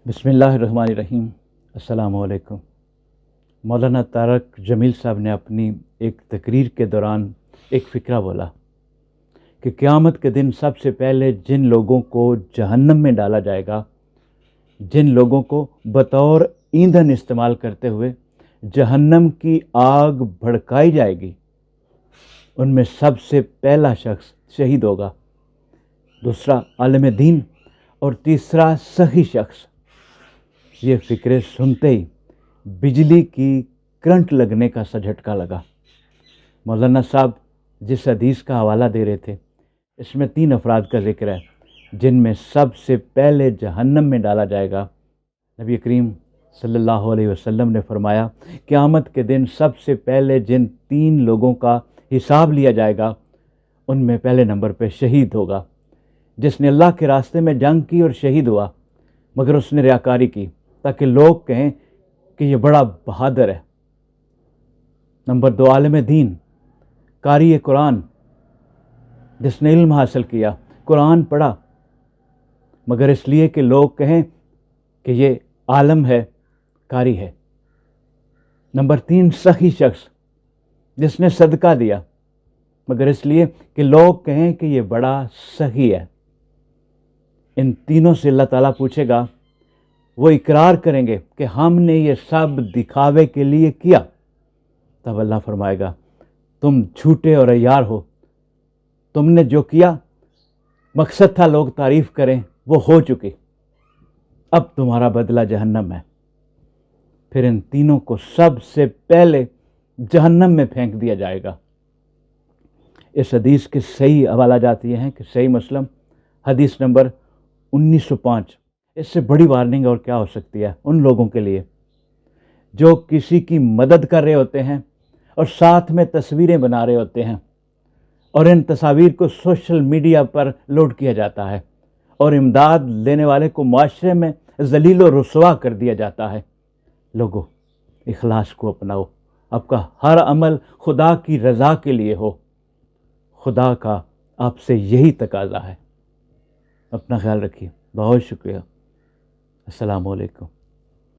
بسم اللہ الرحمن الرحیم۔ السلام علیکم۔ مولانا طارق جمیل صاحب نے اپنی ایک تقریر کے دوران ایک فقرہ بولا کہ قیامت کے دن سب سے پہلے جن لوگوں کو جہنم میں ڈالا جائے گا، جن لوگوں کو بطور ایندھن استعمال کرتے ہوئے جہنم کی آگ بھڑکائی جائے گی، ان میں سب سے پہلا شخص شہید ہوگا، دوسرا عالم دین اور تیسرا سخی شخص۔ یہ فکرے سنتے ہی بجلی کی کرنٹ لگنے کا سا جھٹکا لگا۔ مولانا صاحب جس حدیث کا حوالہ دے رہے تھے، اس میں 3 افراد کا ذکر ہے جن میں سب سے پہلے جہنم میں ڈالا جائے گا۔ نبی کریم صلی اللہ علیہ وسلم نے فرمایا، قیامت کے دن سب سے پہلے جن 3 لوگوں کا حساب لیا جائے گا، ان میں پہلے نمبر پہ شہید ہوگا، جس نے اللہ کے راستے میں جنگ کی اور شہید ہوا، مگر اس نے ریاکاری کی تاکہ لوگ کہیں کہ یہ بڑا بہادر ہے۔ نمبر 2 عالم دین، قاری قرآن، جس نے علم حاصل کیا، قرآن پڑھا، مگر اس لیے کہ لوگ کہیں کہ یہ عالم ہے، قاری ہے۔ نمبر 3 سخی شخص، جس نے صدقہ دیا، مگر اس لیے کہ لوگ کہیں کہ یہ بڑا سخی ہے۔ ان تینوں سے اللہ تعالیٰ پوچھے گا، وہ اقرار کریں گے کہ ہم نے یہ سب دکھاوے کے لیے کیا، تب اللہ فرمائے گا، تم جھوٹے اور عیار ہو، تم نے جو کیا مقصد تھا لوگ تعریف کریں، وہ ہو چکی، اب تمہارا بدلہ جہنم ہے۔ پھر ان تینوں کو سب سے پہلے جہنم میں پھینک دیا جائے گا۔ اس حدیث کے صحیح حوالہ جات یہ ہیں کہ صحیح مسلم حدیث نمبر 1905۔ اس سے بڑی وارننگ اور کیا ہو سکتی ہے ان لوگوں کے لیے جو کسی کی مدد کر رہے ہوتے ہیں اور ساتھ میں تصویریں بنا رہے ہوتے ہیں، اور ان تصاویر کو سوشل میڈیا پر لوڈ کیا جاتا ہے اور امداد لینے والے کو معاشرے میں ذلیل و رسوا کر دیا جاتا ہے۔ لوگو، اخلاص کو اپناؤ، آپ کا ہر عمل خدا کی رضا کے لیے ہو، خدا کا آپ سے یہی تقاضا ہے۔ اپنا خیال رکھیے، بہت شکریہ۔ السلام علیکم۔